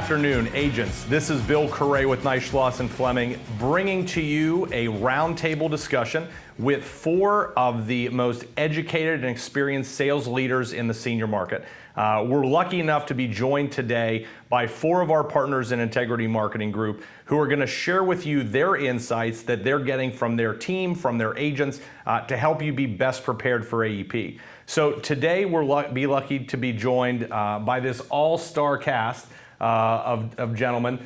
afternoon, agents. This is Bill Correa with Knight, Schloss and Fleming, bringing to you a roundtable discussion with four of the most educated and experienced sales leaders in the senior market. We're lucky enough to be joined today by four of our partners in Integrity Marketing Group who are going to share with you their insights that they're getting from their team, from their agents, to help you be best prepared for AEP. So today we're lucky to be joined by this all-star cast of gentlemen.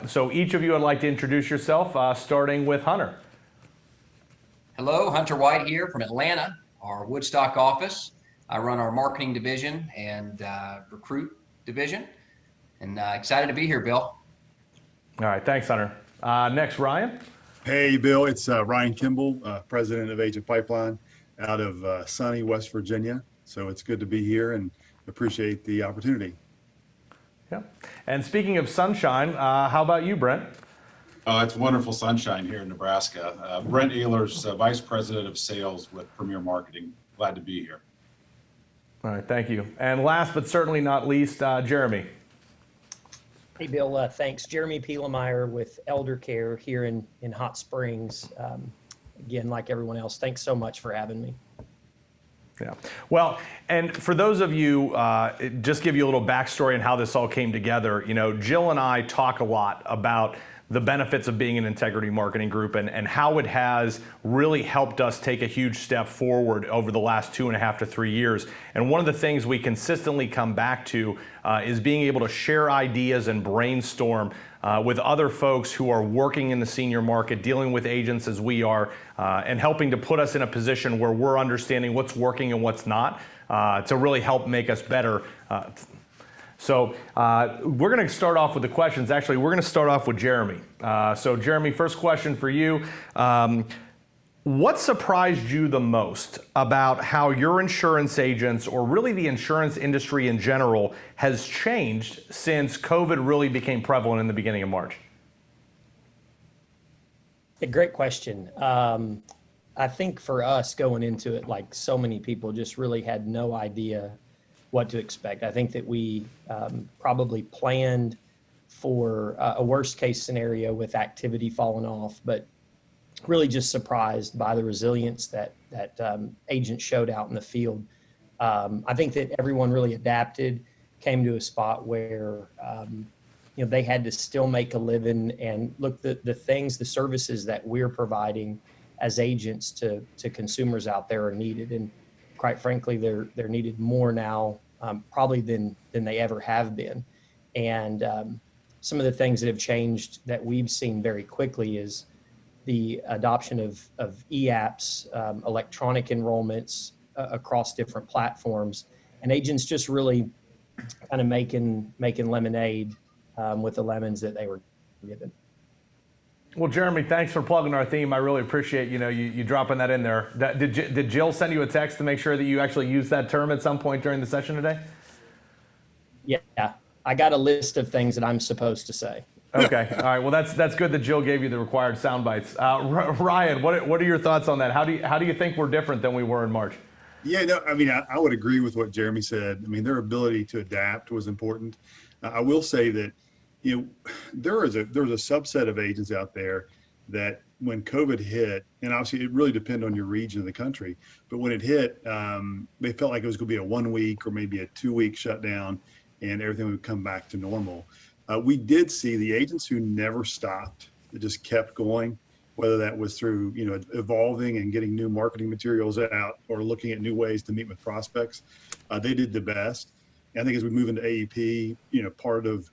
So each of you would like to introduce yourself, starting with Hunter. Hello, Hunter White here from Atlanta, our Woodstock office. I run our marketing division and recruit division, and excited to be here, Bill. All right, thanks, Hunter. Next, Ryan. Hey, Bill, it's Ryan Kimball, president of Agent Pipeline out of sunny West Virginia. So it's good to be here and appreciate the opportunity. Yeah. And speaking of sunshine, how about you, Brent? It's wonderful sunshine here in Nebraska. Brent Ehlers, Vice President of Sales with Premier Marketing. Glad to be here. All right, thank you. And last but certainly not least, Jeremy. Hey, Bill, thanks. Jeremy Pielemeyer with Elder Care here in Hot Springs. Again, like everyone else, thanks so much for having me. Yeah. Well, and for those of you, just give you a little backstory on how this all came together. You know, Jill and I talk a lot about the benefits of being an Integrity Marketing Group and how it has really helped us take a huge step forward over the last 2.5 to 3 years. And one of the things we consistently come back to is being able to share ideas and brainstorm with other folks who are working in the senior market, dealing with agents as we are, and helping to put us in a position where we're understanding what's working and what's not to really help make us better. So we're going to start off with the questions. Actually, we're going to start off with Jeremy. So Jeremy, first question for you. What surprised you the most about how your insurance agents, or really the insurance industry in general, has changed since COVID really became prevalent in the beginning of March? A great question. I think for us going into it, like so many people just really had no idea what to expect. I think that we probably planned for a worst case scenario with activity falling off, but really just surprised by the resilience that agents showed out in the field. I think that everyone really adapted, came to a spot where they had to still make a living, and look, the services that we're providing as agents to consumers out there are needed, and quite frankly, they're needed more now, probably than they ever have been. And some of the things that have changed that we've seen very quickly is the adoption of e-apps, electronic enrollments across different platforms, and agents just really kind of making lemonade with the lemons that they were given. Well, Jeremy, thanks for plugging our theme. I really appreciate you dropping that in there. Did Jill send you a text to make sure that you actually used that term at some point during the session today? Yeah, I got a list of things that I'm supposed to say. Okay, all right. Well, that's good that Jill gave you the required sound bites. Ryan, what are your thoughts on that? How do you think we're different than we were in March? Yeah, no, I mean, I would agree with what Jeremy said. I mean, their ability to adapt was important. I will say that there was a subset of agents out there that when COVID hit, and obviously it really depended on your region of the country, but when it hit, they felt like it was going to be a 1 week or maybe a 2 week shutdown and everything would come back to normal. We did see the agents who never stopped, that just kept going, whether that was through evolving and getting new marketing materials out or looking at new ways to meet with prospects. They did the best. And I think as we move into AEP, part of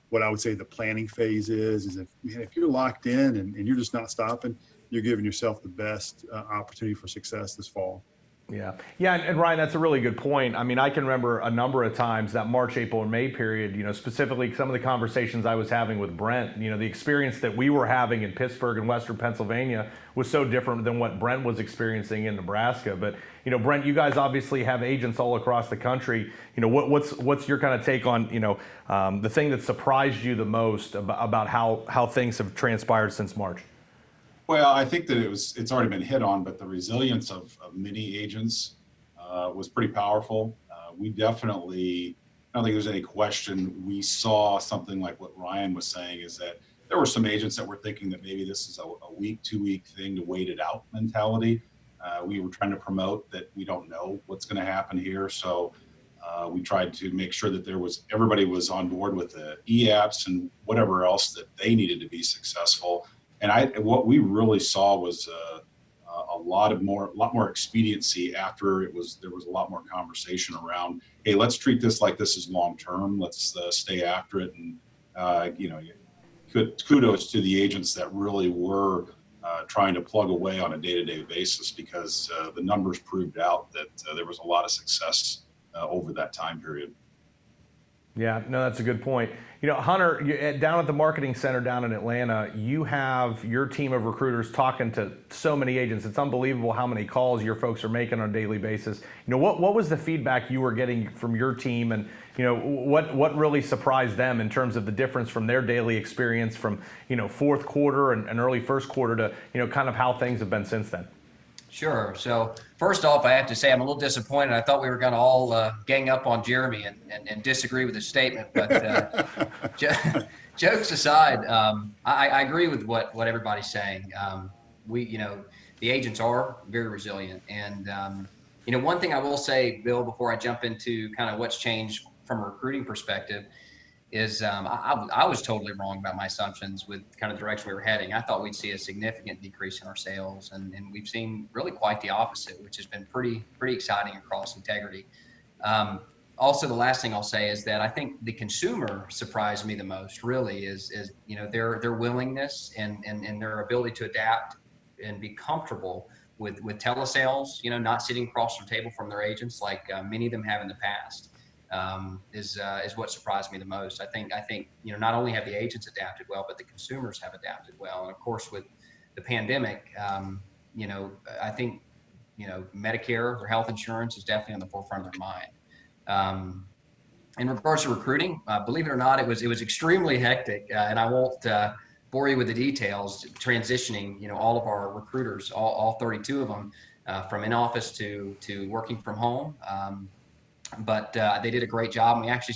what I would say the planning phase is if you're locked in and you're just not stopping, you're giving yourself the best opportunity for success this fall. Yeah, and Ryan, that's a really good point. I mean, I can remember a number of times that March, April, and May period, specifically some of the conversations I was having with Brent, the experience that we were having in Pittsburgh and Western Pennsylvania was so different than what Brent was experiencing in Nebraska. But, Brent, you guys obviously have agents all across the country. What's your kind of take on, the thing that surprised you the most about how things have transpired since March? Well, I think that it's already been hit on, but the resilience of many agents was pretty powerful. We definitely I don't think there's any question. We saw something like what Ryan was saying, is that there were some agents that were thinking that maybe this is a week, 2 week thing to wait it out mentality. We were trying to promote that we don't know what's going to happen here. So we tried to make sure that everybody was on board with the e-apps and whatever else that they needed to be successful. And what we really saw was a lot more expediency after there was a lot more conversation around, hey, let's treat this like this is long term. Let's stay after it. And kudos to the agents that really were trying to plug away on a day-to-day basis, because the numbers proved out that there was a lot of success over that time period. Yeah, no, that's a good point. Hunter, down at the marketing center down in Atlanta, you have your team of recruiters talking to so many agents. It's unbelievable how many calls your folks are making on a daily basis. What was the feedback you were getting from your team, and what really surprised them in terms of the difference from their daily experience from fourth quarter and early first quarter to kind of how things have been since then? Sure. So first off, I have to say I'm a little disappointed. I thought we were going to all gang up on Jeremy and disagree with his statement. But jokes aside, I agree with what everybody's saying. The agents are very resilient. And, one thing I will say, Bill, before I jump into kind of what's changed from a recruiting perspective, is I was totally wrong about my assumptions with kind of the direction we were heading. I thought we'd see a significant decrease in our sales, and we've seen really quite the opposite, which has been pretty exciting across Integrity. Also, the last thing I'll say is that I think the consumer surprised me the most, really, is their willingness and their ability to adapt and be comfortable with telesales, not sitting across the table from their agents like many of them have in the past. Is what surprised me the most. I think not only have the agents adapted well, but the consumers have adapted well. And of course, with the pandemic, I think Medicare or health insurance is definitely on the forefront of their mind. In regards to recruiting, believe it or not, it was extremely hectic, and I won't bore you with the details. Transitioning, all of our recruiters, all 32 of them, from in office to working from home. But they did a great job, and we actually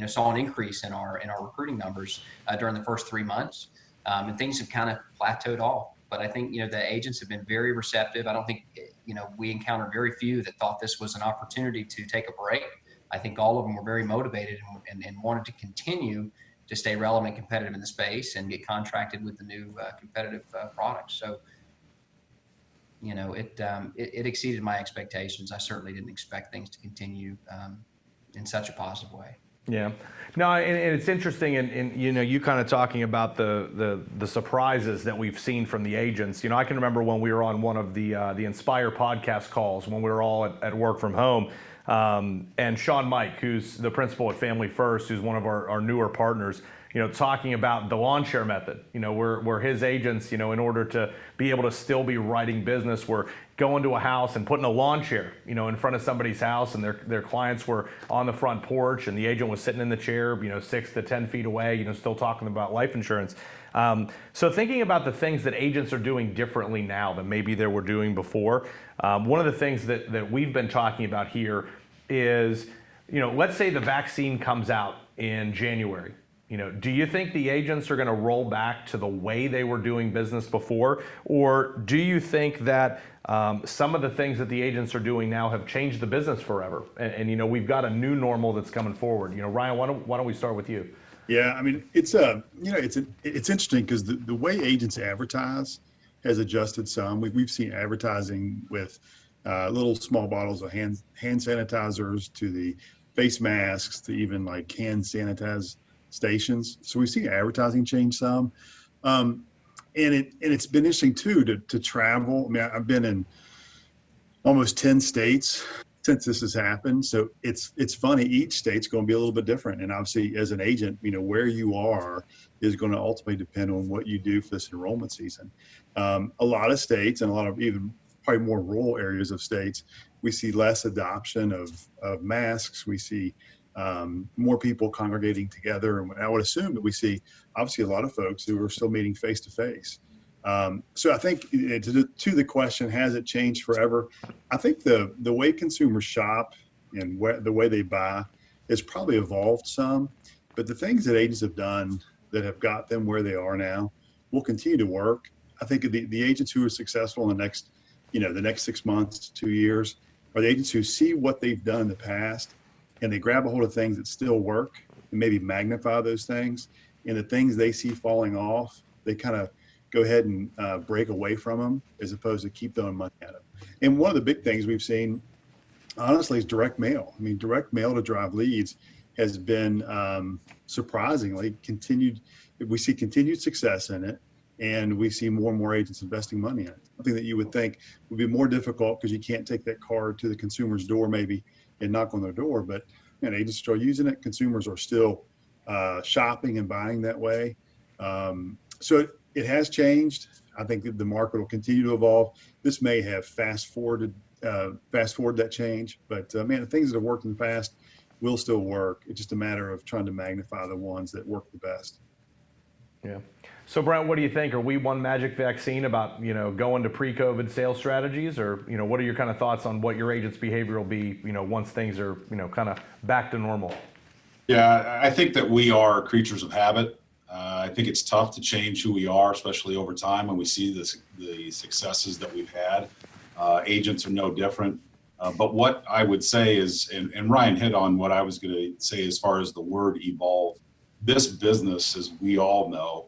saw an increase in our recruiting numbers during the first 3 months, and things have kind of plateaued off. But I think the agents have been very receptive. I don't think we encountered very few that thought this was an opportunity to take a break. I think all of them were very motivated and wanted to continue to stay relevant, competitive in the space, and get contracted with the new competitive products. So. It exceeded my expectations. I certainly didn't expect things to continue in such a positive way. Yeah, no, and it's interesting, and you kind of talking about the surprises that we've seen from the agents. I can remember when we were on one of the Inspire podcast calls when we were all at work from home, and Sean Mike, who's the principal at Family First, who's one of our newer partners, talking about the lawn chair method, where his agents, in order to be able to still be writing business, were going to a house and putting a lawn chair, in front of somebody's house, and their clients were on the front porch, and the agent was sitting in the chair, 6 to 10 feet away, still talking about life insurance. So thinking about the things that agents are doing differently now than maybe they were doing before, one of the things that we've been talking about here is, let's say the vaccine comes out in January. Do you think the agents are going to roll back to the way they were doing business before? Or do you think that some of the things that the agents are doing now have changed the business forever? And we've got a new normal that's coming forward. Ryan, why don't we start with you? Yeah, I mean, it's interesting because the way agents advertise has adjusted some. We've seen advertising with little small bottles of hand sanitizers to the face masks to even like hand sanitize stations. So we've seen advertising change some. And it's been interesting too to travel. I mean, I've been in almost 10 states since this has happened. So it's funny, each state's going to be a little bit different. And obviously as an agent, where you are is going to ultimately depend on what you do for this enrollment season. A lot of states and a lot of even probably more rural areas of states, we see less adoption of masks. We see more people congregating together. And I would assume that we see obviously a lot of folks who are still meeting face to face. So I think to the question, has it changed forever? I think the way consumers shop and the way they buy it's probably evolved some, but the things that agents have done that have got them where they are now will continue to work. I think the agents who are successful in the next 6 months, 2 years, are the agents who see what they've done in the past and they grab a hold of things that still work and maybe magnify those things. And the things they see falling off, they kind of go ahead and break away from them as opposed to keep throwing money at them. And one of the big things we've seen, honestly, is direct mail. I mean, direct mail to drive leads has been surprisingly continued. We see continued success in it, and we see more and more agents investing money in it. Something that you would think would be more difficult because you can't take that card to the consumer's door maybe and knock on their door, but agents are still using it. Consumers are still shopping and buying that way. So it has changed. I think that the market will continue to evolve. This may have fast forwarded that change, but the things that have worked in the past will still work. It's just a matter of trying to magnify the ones that work the best. Yeah. So Brent, what do you think? Are we one magic vaccine about, going to pre-COVID sales strategies, or, what are your kind of thoughts on what your agent's behavior will be, once things are, kind of back to normal? Yeah, I think that we are creatures of habit. I think it's tough to change who we are, especially over time when we see the successes that we've had. Agents are no different. But what I would say is, and Ryan hit on what I was going to say as far as the word evolve. This business, as we all know,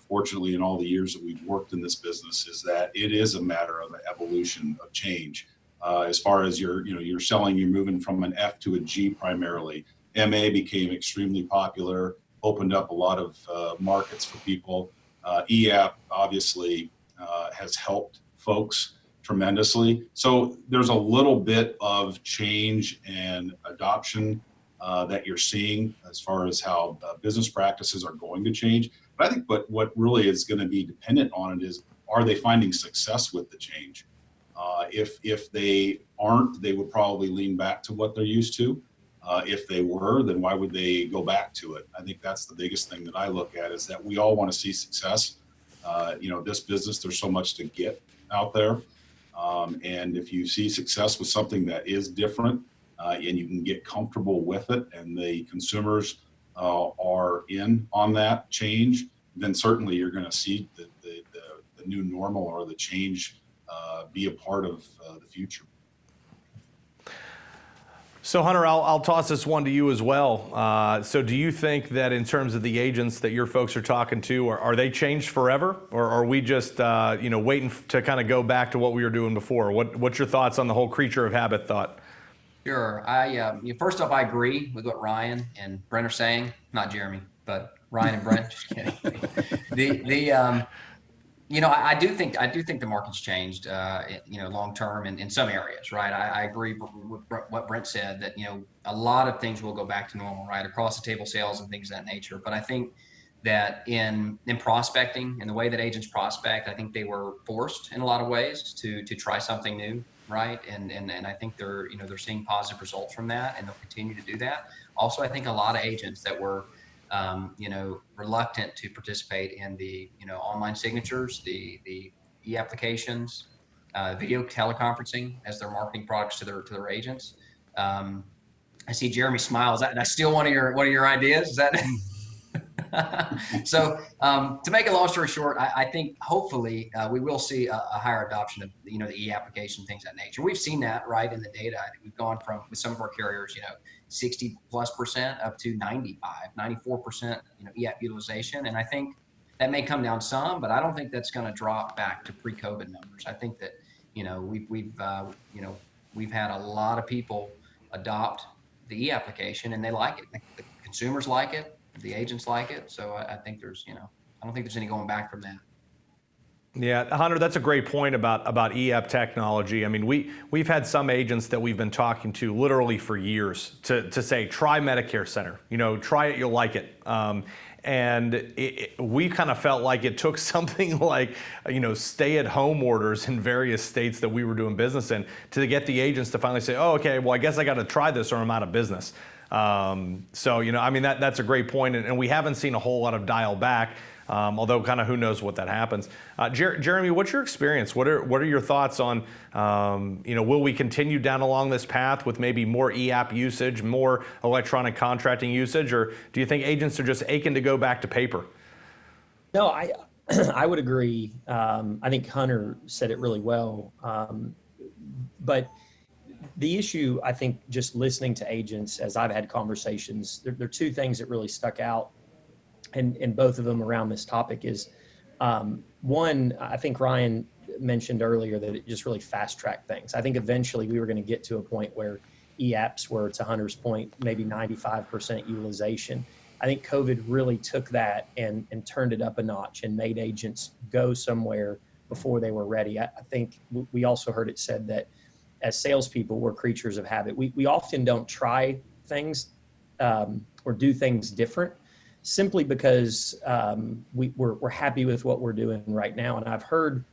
fortunately in all the years that we've worked in this business, is that it is a matter of evolution, of change. As far as you're selling, you're moving from an F to a G primarily. MA became extremely popular, opened up a lot of markets for people. EAP obviously has helped folks tremendously. So there's a little bit of change and adoption that you're seeing as far as how business practices are going to change. But I think what really is going to be dependent on it is, are they finding success with the change? If they aren't, they would probably lean back to what they're used to. If they were, then why would they go back to it? I think that's the biggest thing that I look at, is that we all want to see success. This business, there's so much to get out there. And if you see success with something that is different, and you can get comfortable with it, and the consumers are in on that change, then certainly you're going to see the new normal or the change be a part of the future. So Hunter, I'll toss this one to you as well. So do you think that in terms of the agents that your folks are talking to, are they changed forever, or are we just waiting to kind of go back to what we were doing before? What's your thoughts on the whole creature of habit thought? Sure. First off, I agree with what Ryan and Brent are saying. Not Jeremy, but Ryan and Brent. Just kidding. I do think the market's changed. Long term in some areas, right? I agree with what Brent said, that a lot of things will go back to normal, right? Across the table sales and things of that nature. But I think that in prospecting and the way that agents prospect, I think they were forced in a lot of ways to try something new. Right. And I think they're seeing positive results from that, and they'll continue to do that. Also, I think a lot of agents that were, reluctant to participate in the, online signatures, the e-applications, video teleconferencing as their marketing products to their agents. I see Jeremy smiles. Is that still one of your ideas? Is that? So to make a long story short, I think hopefully we will see a higher adoption of the e-application, things of that nature. We've seen that right in the data. I think we've gone from, with some of our carriers, 60+% up to 94% e-app utilization. And I think that may come down some, but I don't think that's going to drop back to pre-COVID numbers. I think that we've had a lot of people adopt the e-application, and they like it. The consumers like it. The agents like it. So I think there's, I don't think there's any going back from that. Yeah, Hunter, that's a great point about e-app technology. I mean, we've had some agents that we've been talking to literally for years to say, try Medicare Center, try it, you'll like it. And we kind of felt like it took something like, stay-at-home orders in various states that we were doing business in to get the agents to finally say, oh, okay, well, I guess I got to try this or I'm out of business. That's a great point, and we haven't seen a whole lot of dial back. although kind of who knows what that happens. Jeremy, what's your experience? What are your thoughts on, will we continue down along this path with maybe more e-app usage, more electronic contracting usage, or do you think agents are just aching to go back to paper? No, I would agree. I think Hunter said it really well. But the issue, I think, just listening to agents as I've had conversations, there are two things that really stuck out, and both of them around this topic is, one, I think Ryan mentioned earlier that it just really fast-tracked things. I think eventually we were going to get to a point where e-apps were, to Hunter's point, maybe 95% utilization. I think COVID really took that and turned it up a notch and made agents go somewhere before they were ready. I think we also heard it said that as salespeople, we're creatures of habit. We often don't try things or do things different simply because we're happy with what we're doing right now. And I've heard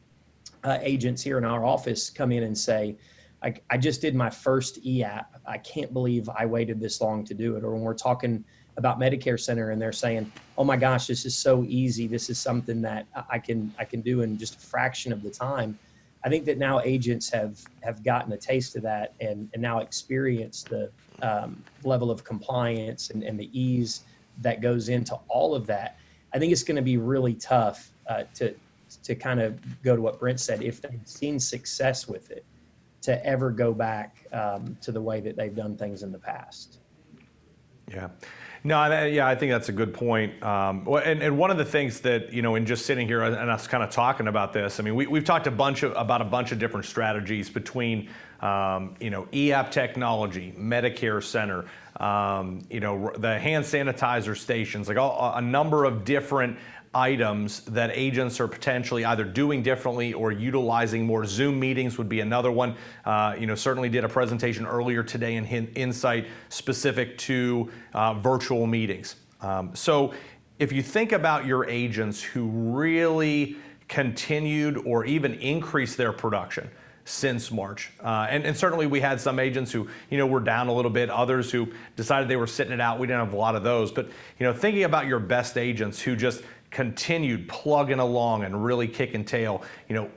agents here in our office come in and say, I just did my first e-app. I can't believe I waited this long to do it. Or when we're talking about Medicare Center and they're saying, oh my gosh, this is so easy. This is something that I can do in just a fraction of the time. I think that now agents have gotten a taste of that and now experience the level of compliance and the ease that goes into all of that. I think it's going to be really tough to kind of go to what Brent said, if they've seen success with it, to ever go back to the way that they've done things in the past. Yeah. No, I think that's a good point. And one of the things that, in just sitting here and us kind of talking about this, I mean, we've talked about a bunch of different strategies between, e-app technology, Medicare Center, the hand sanitizer stations, like a number of different items that agents are potentially either doing differently or utilizing more. Zoom meetings would be another one. Certainly did a presentation earlier today in Insight specific to virtual meetings. So if you think about your agents who really continued or even increased their production since March, and certainly we had some agents who were down a little bit, others who decided they were sitting it out. We didn't have a lot of those, but thinking about your best agents who just continued plugging along and really kicking tail,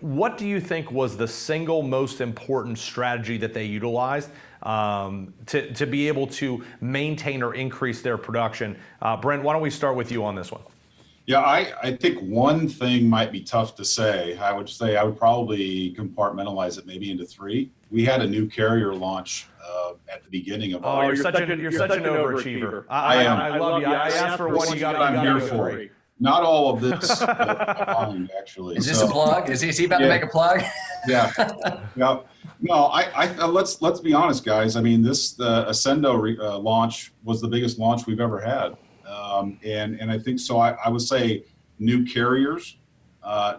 what do you think was the single most important strategy that they utilized to be able to maintain or increase their production? Brent, why don't we start with you on this one? Yeah, I think one thing might be tough to say. I would probably compartmentalize it maybe into three. We had a new carrier launch at the beginning of. Oh, you're such an overachiever. I am. I love you. I asked for one. You got I'm here for it. Not all of this actually. Is this a plug? Is he about to make a plug? Yeah. Yeah. No, let's be honest, guys. I mean, the Ascendo launch was the biggest launch we've ever had. And I think so. I would say new carriers,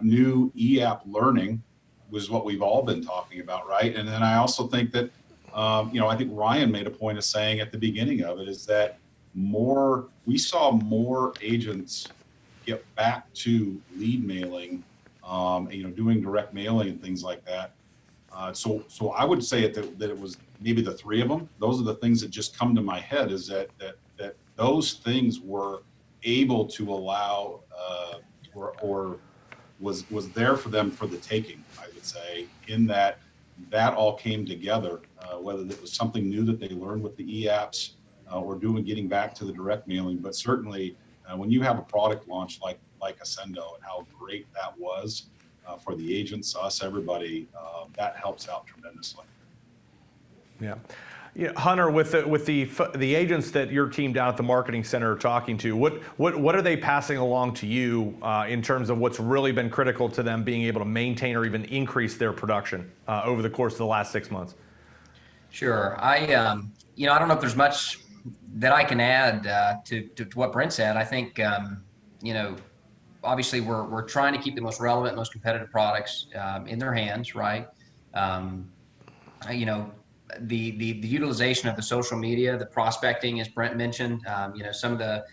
new e-app learning was what we've all been talking about, right? And then I also think that, I think Ryan made a point of saying at the beginning of it is that we saw more agents get back to lead mailing, doing direct mailing and things like that. So I would say that it was maybe the three of them. Those are the things that just come to my head is that those things were able to allow or was there for them for the taking, I would say, in that all came together, whether it was something new that they learned with the e-apps or getting back to the direct mailing. But certainly when you have a product launch like Ascendo and how great that was for the agents, us, everybody, that helps out tremendously. Yeah. Hunter, with the agents that your team down at the marketing center are talking to, what are they passing along to you in terms of what's really been critical to them being able to maintain or even increase their production over the course of the last 6 months? Sure. I don't know if there's much that I can add to what Brent said. I think, obviously we're trying to keep the most relevant, most competitive products in their hands, right? The utilization of the social media, the prospecting, as Brent mentioned, some of the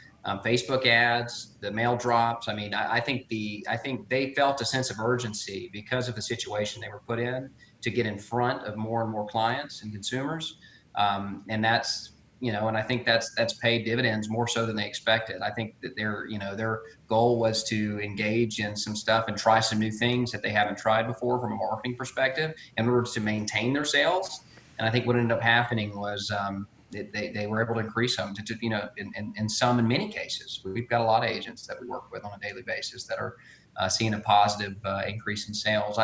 Facebook ads, the mail drops. I mean, I think they felt a sense of urgency because of the situation they were put in to get in front of more and more clients and consumers. And that's, and I think that's paid dividends more so than they expected. I think that their goal was to engage in some stuff and try some new things that they haven't tried before from a marketing perspective in order to maintain their sales. And I think what ended up happening was they were able to increase them in many cases. We've got a lot of agents that we work with on a daily basis that are seeing a positive increase in sales.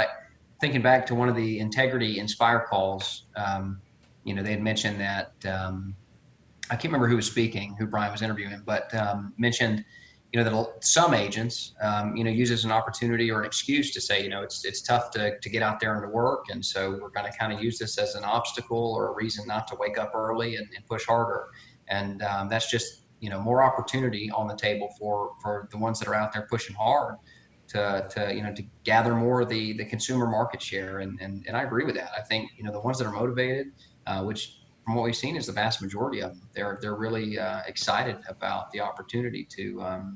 Thinking back to one of the Integrity Inspire calls, they had mentioned that I can't remember who was speaking, who Brian was interviewing, but mentioned that some agents use it as an opportunity or an excuse to say it's tough to get out there and to work, and so we're going to kind of use this as an obstacle or a reason not to wake up early and push harder. And that's just more opportunity on the table for the ones that are out there pushing hard to gather more of the consumer market share. And I agree with that. I think the ones that are motivated, which from what we've seen is the vast majority of them, they're really excited about the opportunity to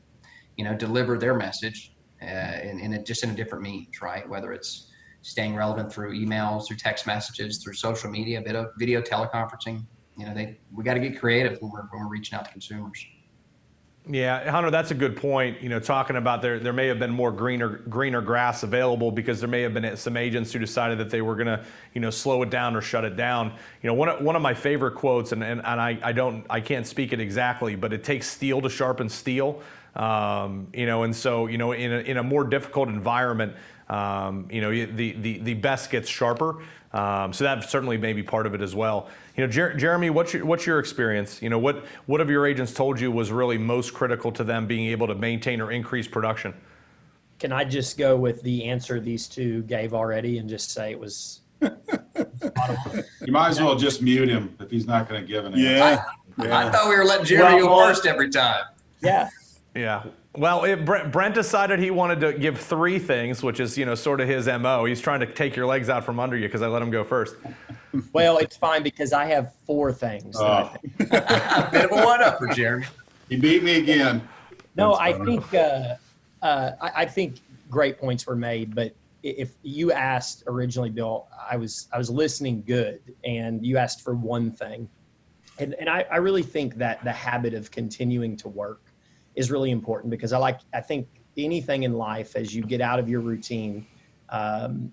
deliver their message in a different means, right? Whether it's staying relevant through emails, through text messages, through social media, a bit of video teleconferencing. We got to get creative when we're reaching out to consumers. Yeah, Hunter, that's a good point. Talking about there may have been more greener grass available because there may have been some agents who decided that they were going to, slow it down or shut it down. One of my favorite quotes, and I can't speak it exactly, but it takes steel to sharpen steel. And so in a more difficult environment, the best gets sharper. So that certainly may be part of it as well. Jeremy, what's your experience? What have your agents told you was really most critical to them being able to maintain or increase production? Can I just go with the answer these two gave already and just say it was? You might as well just mute him if he's not going to give an answer. Yeah. I thought we were letting Jeremy go first every time. Yeah. Yeah. Well, Brent decided he wanted to give 3 things, which is, sort of his MO. He's trying to take your legs out from under you because I let him go first. Well, it's fine because I have 4 things. That I think. Bit of a one-up for Jeremy. He beat me again. No, I think I think great points were made. But if you asked originally, Bill, I was listening good, and you asked for one thing, and I really think that the habit of continuing to work is really important because I think anything in life, as you get out of your routine,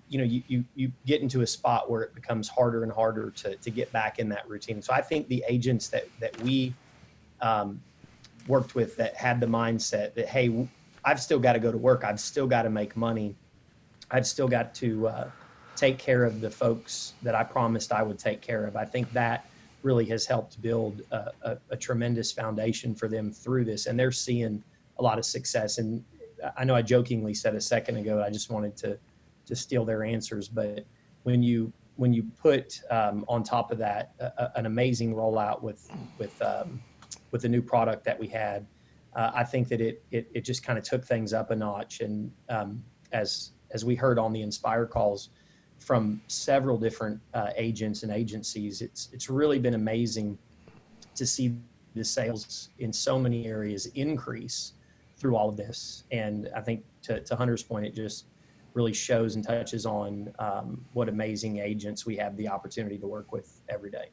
you get into a spot where it becomes harder and harder to get back in that routine. So I think the agents that we worked with that had the mindset that, hey, I've still got to go to work. I've still got to make money. I've still got to take care of the folks that I promised I would take care of. I think that really has helped build a tremendous foundation for them through this. And they're seeing a lot of success. And I know I jokingly said a second ago, I just wanted to steal their answers. But when you put on top of that an amazing rollout with the new product that we had, I think that it just kind of took things up a notch. And as we heard on the Inspire calls from several different agents and agencies, it's really been amazing to see the sales in so many areas increase through all of this. And I think to Hunter's point, it just really shows and touches on what amazing agents we have the opportunity to work with every day.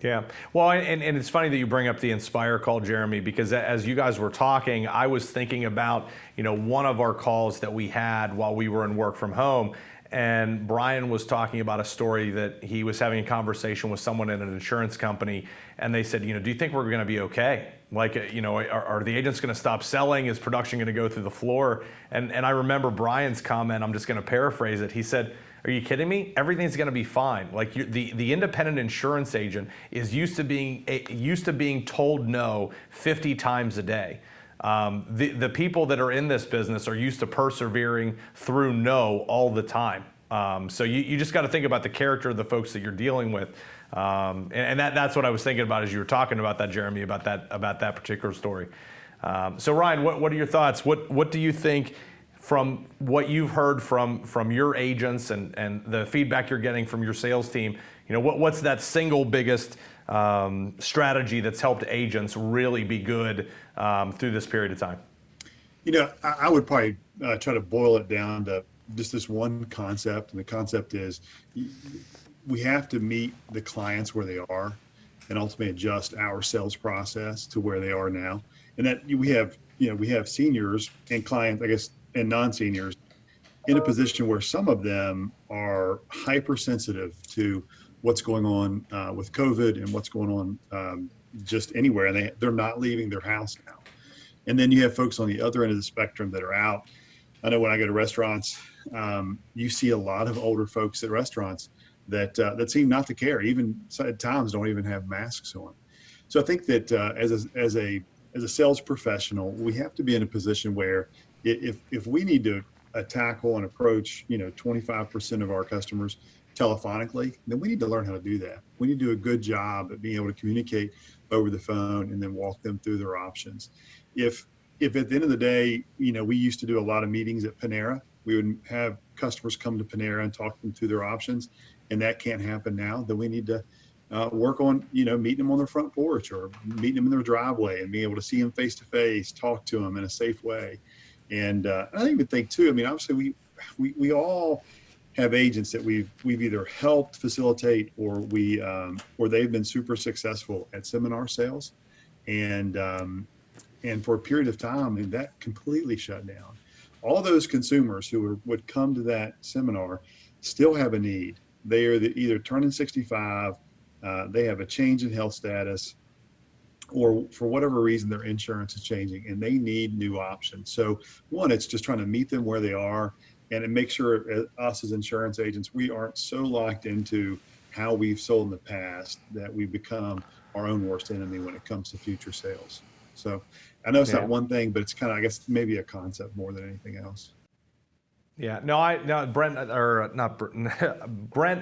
Yeah. Well, and it's funny that you bring up the Inspire call, Jeremy, because as you guys were talking, I was thinking about, one of our calls that we had while we were in work from home. And Brian was talking about a story that he was having a conversation with someone in an insurance company, and they said, do you think we're going to be okay? Like, are the agents going to stop selling? Is production going to go through the floor? And I remember Brian's comment, I'm just going to paraphrase it. He said, are you kidding me? Everything's going to be fine. Like the independent insurance agent is used to being told no 50 times a day. The people that are in this business are used to persevering through no all the time. So you just got to think about the character of the folks that you're dealing with. And that's what I was thinking about as you were talking about that, Jeremy, about that particular story. So Ryan, what are your thoughts? What do you think from what you've heard from your agents and the feedback you're getting from your sales team? What's that single biggest strategy that's helped agents really be good through this period of time? I would probably try to boil it down to just this one concept. And the concept is we have to meet the clients where they are. and ultimately adjust our sales process to where they are now. And that we have seniors and clients, I guess, and non-seniors in a position where some of them are hypersensitive to what's going on with COVID and what's going on just anywhere, and they're not leaving their house now. And then you have folks on the other end of the spectrum that are out. I know when I go to restaurants, you see a lot of older folks at restaurants that seem not to care, even at times don't even have masks on. So I think that as a sales professional, we have to be in a position where if we need to tackle and approach 25% of our customers telephonically, then we need to learn how to do that. We need to do a good job at being able to communicate over the phone and then walk them through their options. If at the end of the day, we used to do a lot of meetings at Panera, we would have customers come to Panera and talk them through their options, and that can't happen now, then we need to work on, meeting them on their front porch or meeting them in their driveway and being able to see them face to face, talk to them in a safe way. And I even think too, obviously we all have agents that we've either helped facilitate or they've been super successful at seminar sales. And for a period of time, that completely shut down. All those consumers who would come to that seminar still have a need. They are either turning 65, they have a change in health status, or for whatever reason, their insurance is changing and they need new options. So one, it's just trying to meet them where they are and make sure us as insurance agents, we aren't so locked into how we've sold in the past that we become our own worst enemy when it comes to future sales. So I know it's not one thing, but it's kind of, I guess, maybe a concept more than anything else. Yeah, Brent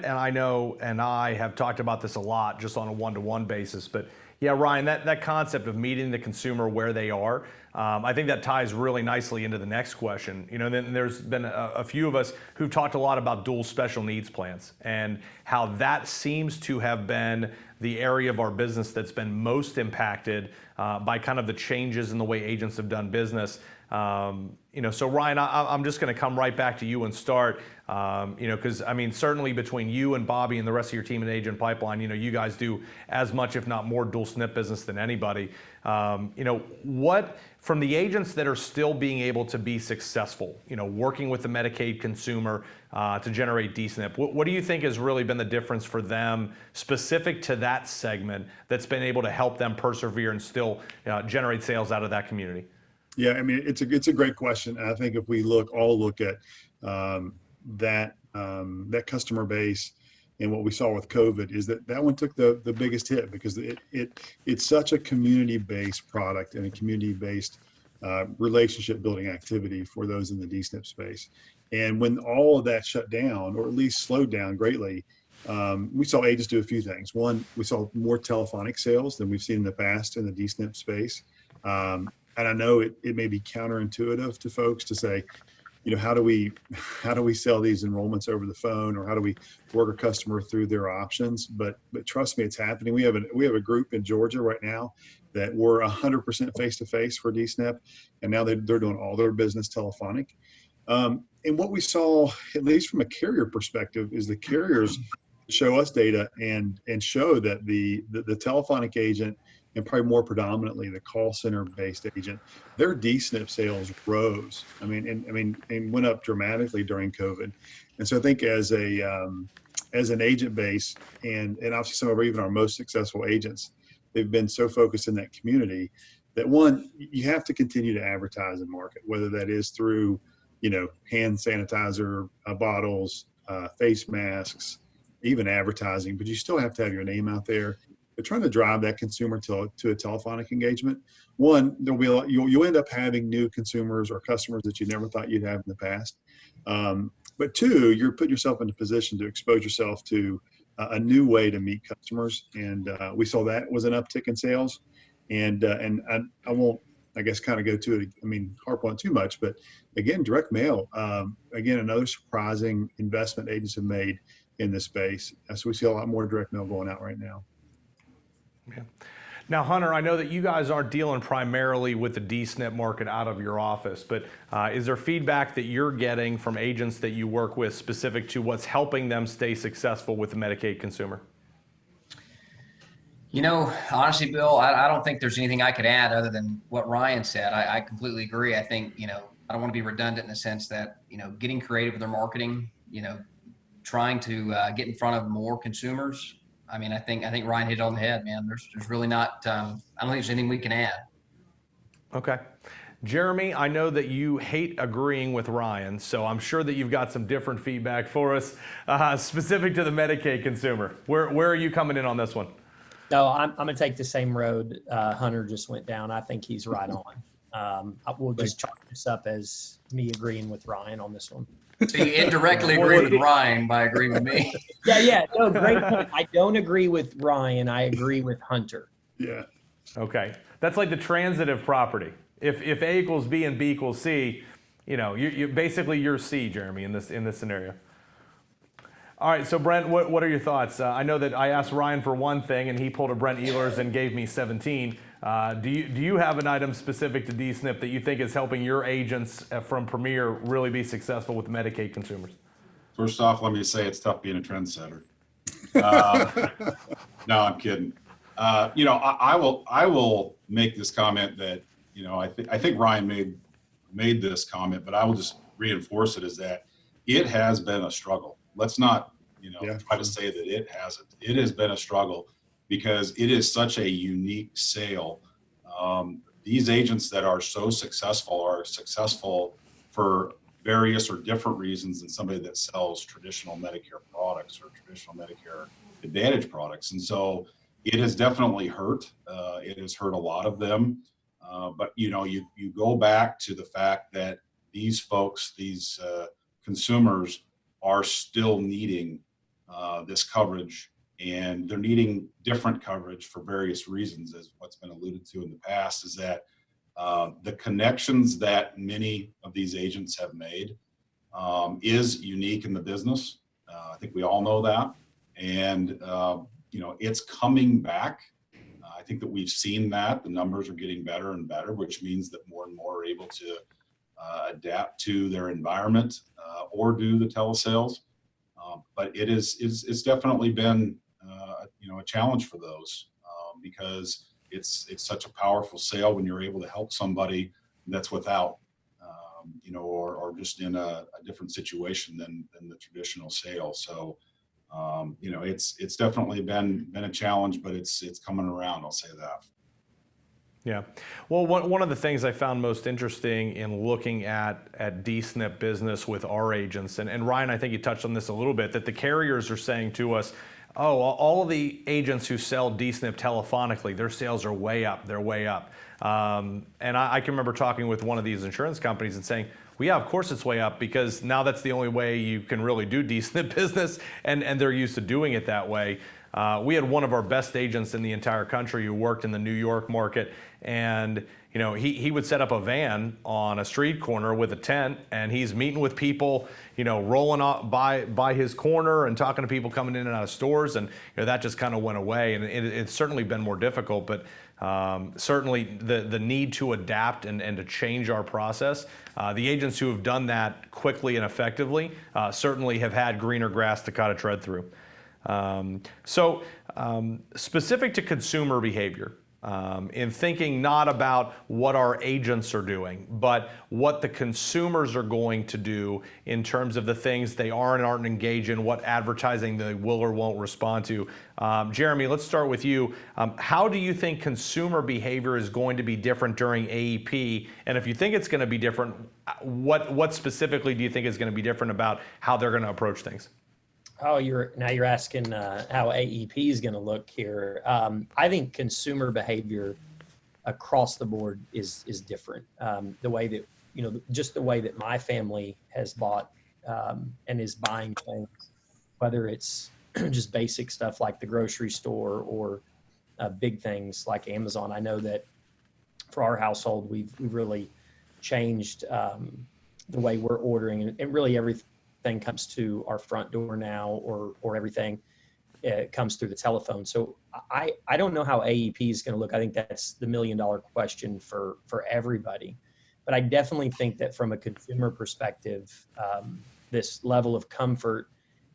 and I know, and I have talked about this a lot just on a one-to-one basis, but yeah, Ryan, that concept of meeting the consumer where they are, I think that ties really nicely into the next question. Then there's been a few of us who've talked a lot about dual special needs plans and how that seems to have been the area of our business that's been most impacted by kind of the changes in the way agents have done business. So Ryan, I'm just going to come right back to you and start, because certainly between you and Bobby and the rest of your team at Agent Pipeline, you guys do as much, if not more, dual SNP business than anybody. What from the agents that are still being able to be successful, working with the Medicaid consumer to generate D-SNP, what do you think has really been the difference for them specific to that segment that's been able to help them persevere and still generate sales out of that community? Yeah, it's a great question. And I think if we look at that customer base and what we saw with COVID is that one took the biggest hit because it's such a community-based product and a community-based relationship building activity for those in the D-SNP space. And when all of that shut down, or at least slowed down greatly, we saw agents do a few things. One, we saw more telephonic sales than we've seen in the past in the D-SNP space. And I know it may be counterintuitive to folks to say, how do we sell these enrollments over the phone, or how do we work a customer through their options? But trust me, it's happening. We have a group in Georgia right now that we're 100% face-to-face for D-SNP, and now they're doing all their business telephonic. And what we saw, at least from a carrier perspective, is the carriers show us data and show that the telephonic agent, and probably more predominantly the call center based agent, their D-SNP sales rose. And went up dramatically during COVID. And so I think as an agent base, and obviously some of even our most successful agents, they've been so focused in that community that one, you have to continue to advertise and market, whether that is through, hand sanitizer bottles, face masks, even advertising, but you still have to have your name out there. But trying to drive that consumer to a telephonic engagement. One, there'll be you'll end up having new consumers or customers that you never thought you'd have in the past. But two, you're putting yourself in a position to expose yourself to a new way to meet customers. And we saw that was an uptick in sales. And I won't, I guess, kind of go to it, harp on too much, but again, direct mail, again, another surprising investment agents have made in this space. So we see a lot more direct mail going out right now. Yeah. Now, Hunter, I know that you guys aren't dealing primarily with the D-SNP market out of your office, but is there feedback that you're getting from agents that you work with specific to what's helping them stay successful with the Medicaid consumer? Honestly, Bill, I don't think there's anything I could add other than what Ryan said. I completely agree. I think, I don't want to be redundant in the sense that, getting creative with their marketing, trying to get in front of more consumers. I mean, I think Ryan hit it on the head, man. There's really not, I don't think there's anything we can add. Okay. Jeremy, I know that you hate agreeing with Ryan, so I'm sure that you've got some different feedback for us specific to the Medicaid consumer. Where are you coming in on this one? No, I'm going to take the same road Hunter just went down. I think he's right on. We'll just chalk this up as me agreeing with Ryan on this one. So you indirectly agree with Ryan by agreeing with me. Yeah. No, great point. I don't agree with Ryan. I agree with Hunter. Yeah. Okay. That's like the transitive property. If A equals B and B equals C, you basically you're C, Jeremy, in this scenario. All right, so Brent, what are your thoughts? I know that I asked Ryan for one thing, and he pulled a Brent Ehlers and gave me 17. Do you have an item specific to DSNP that you think is helping your agents from Premier really be successful with Medicaid consumers? First off, let me say it's tough being a trendsetter. No, I'm kidding. I will make this comment that I think Ryan made this comment, but I will just reinforce it, is that it has been a struggle. Let's not try to say that it hasn't. It has been a struggle because it is such a unique sale. These agents that are so successful are successful for various or different reasons than somebody that sells traditional Medicare products or traditional Medicare Advantage products. And so it has definitely hurt. It has hurt a lot of them. But you go back to the fact that these folks, these consumers, are still needing this coverage, and they're needing different coverage for various reasons, as what's been alluded to in the past, is that the connections that many of these agents have made is unique in the business. I think we all know that. And, it's coming back. I think that we've seen that the numbers are getting better and better, which means that more and more are able to adapt to their environment or do the telesales. But it's definitely been a challenge for those because it's such a powerful sale when you're able to help somebody that's without, or just in a different situation than the traditional sale. So it's definitely been a challenge, but it's coming around. I'll say that. Yeah. Well, one of the things I found most interesting in looking at DSNP business with our agents, and Ryan, I think you touched on this a little bit, that the carriers are saying to us, all of the agents who sell DSNP telephonically, their sales are way up. They're way up. And I can remember talking with one of these insurance companies and saying, well, yeah, of course it's way up, because now that's the only way you can really do DSNP business, and they're used to doing it that way. We had one of our best agents in the entire country who worked in the New York market, and he would set up a van on a street corner with a tent, and he's meeting with people, rolling up by his corner and talking to people coming in and out of stores, and that just kind of went away. And it's certainly been more difficult, but certainly the need to adapt and to change our process. The agents who have done that quickly and effectively certainly have had greener grass to kind of tread through. So specific to consumer behavior, in thinking not about what our agents are doing, but what the consumers are going to do in terms of the things they are and aren't engaged in, what advertising they will or won't respond to. Jeremy, let's start with you. How do you think consumer behavior is going to be different during AEP? And if you think it's going to be different, what specifically do you think is going to be different about how they're going to approach things? Oh, you're asking how AEP is going to look here. I think consumer behavior across the board is different. The way that just the way that my family has bought and is buying things, whether it's just basic stuff like the grocery store or big things like Amazon. I know that for our household, we've really changed the way we're ordering, and really everything comes to our front door now, or everything comes through the telephone. So I don't know how AEP is going to look. I think that's the $1 million question for everybody. But I definitely think that from a consumer perspective, this level of comfort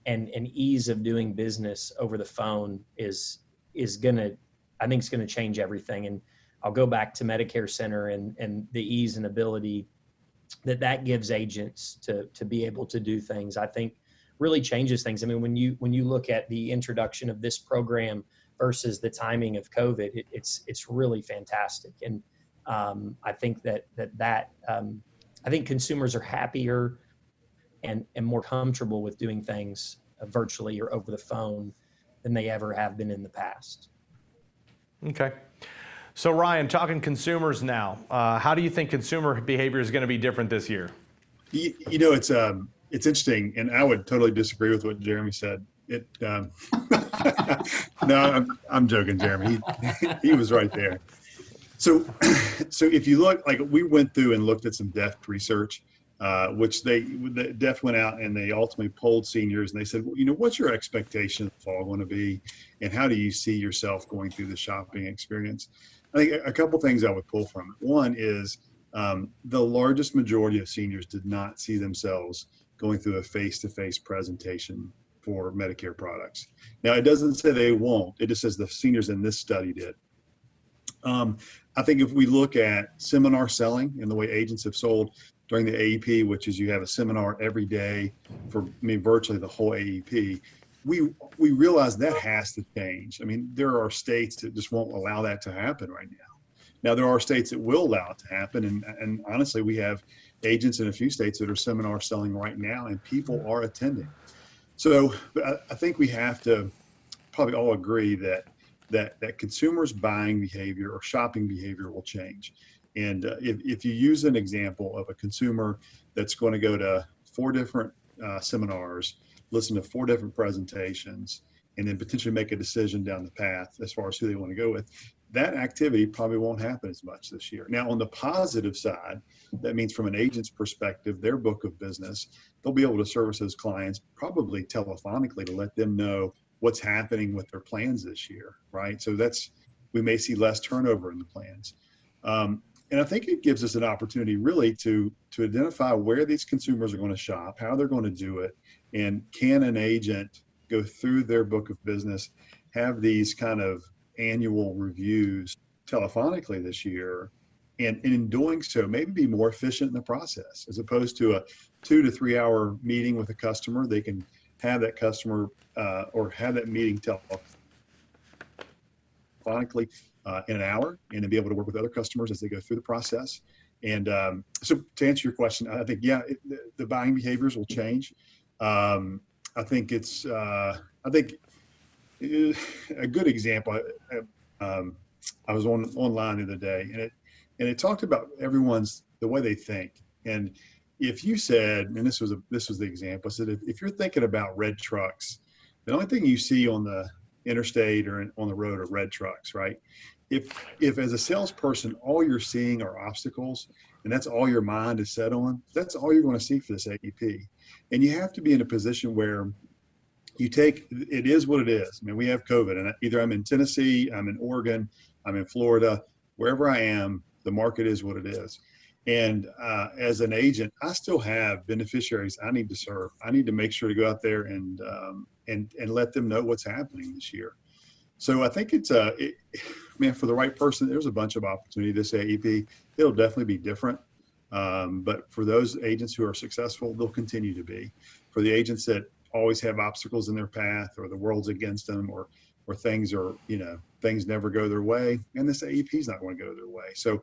and ease of doing business over the phone is going to I think is going to change everything. And I'll go back to Medicare Center and the ease and ability that gives agents to be able to do things, I think really changes things. I mean, when you look at the introduction of this program versus the timing of COVID, it's really fantastic. And I think I think consumers are happier and more comfortable with doing things virtually or over the phone than they ever have been in the past. Okay. So Ryan, talking consumers now, how do you think consumer behavior is going to be different this year? You know, it's interesting, and I would totally disagree with what Jeremy said. No, I'm joking, Jeremy. He was right there. So if you look, like we went through and looked at some DEF research, which the DEF went out and they ultimately polled seniors, and they said, well, you know, what's your expectation of the fall going to be, and how do you see yourself going through the shopping experience? I think a couple things I would pull from it. One is the largest majority of seniors did not see themselves going through a face-to-face presentation for Medicare products. Now, it doesn't say they won't. It just says the seniors in this study did. I think if we look at seminar selling and the way agents have sold during the AEP, which is you have a seminar every day for virtually the whole AEP, we realize that has to change. I mean, there are states that just won't allow that to happen right now. Now, there are states that will allow it to happen. And honestly, we have agents in a few states that are seminar selling right now, and people are attending. So I think we have to probably all agree that consumers' buying behavior or shopping behavior will change. And if you use an example of a consumer that's going to go to 4 different seminars, listen to 4 different presentations, and then potentially make a decision down the path as far as who they want to go with, that activity probably won't happen as much this year. Now, on the positive side, that means from an agent's perspective, their book of business, they'll be able to service those clients probably telephonically to let them know what's happening with their plans this year, right? So we may see less turnover in the plans. And I think it gives us an opportunity really to identify where these consumers are going to shop, how they're going to do it, and can an agent go through their book of business, have these kind of annual reviews telephonically this year, and in doing so, maybe be more efficient in the process. As opposed to a 2 to 3 hour meeting with a customer, they can have that customer or have that meeting telephonically in an hour, and then be able to work with other customers as they go through the process. And so to answer your question, I think, the buying behaviors will change. I think a good example, I was online the other day, and it talked about the way they think. And if you said, and this was the example, I said, if you're thinking about red trucks, the only thing you see on the interstate or on the road are red trucks, right? If as a salesperson, all you're seeing are obstacles, and that's all your mind is set on, that's all you're going to see for this AEP. And you have to be in a position where it is what it is. I mean, we have COVID, and either I'm in Tennessee, I'm in Oregon, I'm in Florida, wherever I am, the market is what it is. And as an agent, I still have beneficiaries I need to serve. I need to make sure to go out there and let them know what's happening this year. So I think for the right person, there's a bunch of opportunity this AEP. It'll definitely be different. But for those agents who are successful, they'll continue to be. For the agents that always have obstacles in their path, or the world's against them, or things never go their way, and this AEP is not going to go their way. So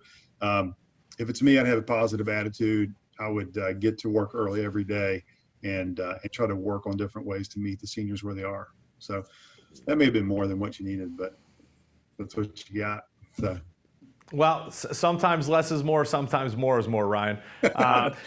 if it's me, I'd have a positive attitude. I would get to work early every day and try to work on different ways to meet the seniors where they are. So that may have been more than what you needed, but that's what you got. So. Well, sometimes less is more, sometimes more is more, Ryan. But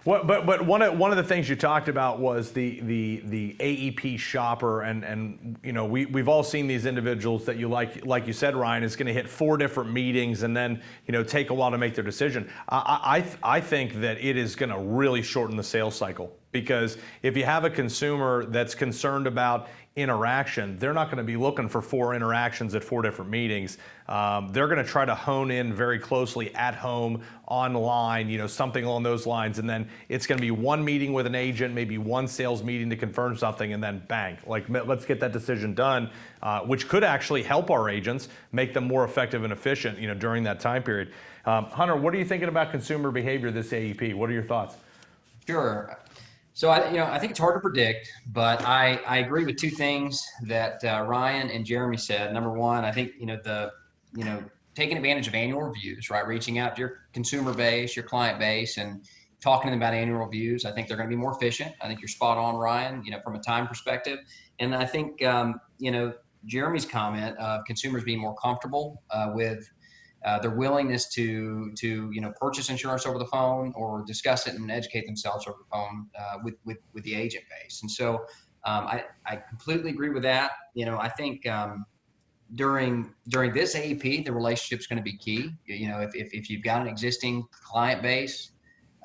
one of the things you talked about was the AEP shopper, and we've all seen these individuals that you like you said, Ryan, is going to hit 4 different meetings and then take a while to make their decision. I think that it is going to really shorten the sales cycle Because if you have a consumer that's concerned about interaction, they're not going to be looking for 4 interactions at 4 different meetings. They're going to try to hone in very closely at home, online, something along those lines. And then it's going to be 1 meeting with an agent, maybe 1 sales meeting to confirm something, and then bang, like let's get that decision done, which could actually help our agents, make them more effective and efficient, during that time period. Hunter, what are you thinking about consumer behavior this AEP? What are your thoughts? Sure. So I think it's hard to predict, but I agree with 2 things that Ryan and Jeremy said. Number one, I think taking advantage of annual reviews, right? Reaching out to your consumer base, your client base, and talking to them about annual reviews. I think they're going to be more efficient. I think you're spot on, Ryan. From a time perspective, and I think Jeremy's comment of consumers being more comfortable with their willingness to purchase insurance over the phone or discuss it and educate themselves over the phone with the agent base. And so I completely agree with that. I think during this AEP, the relationship's going to be key. If you've got an existing client base,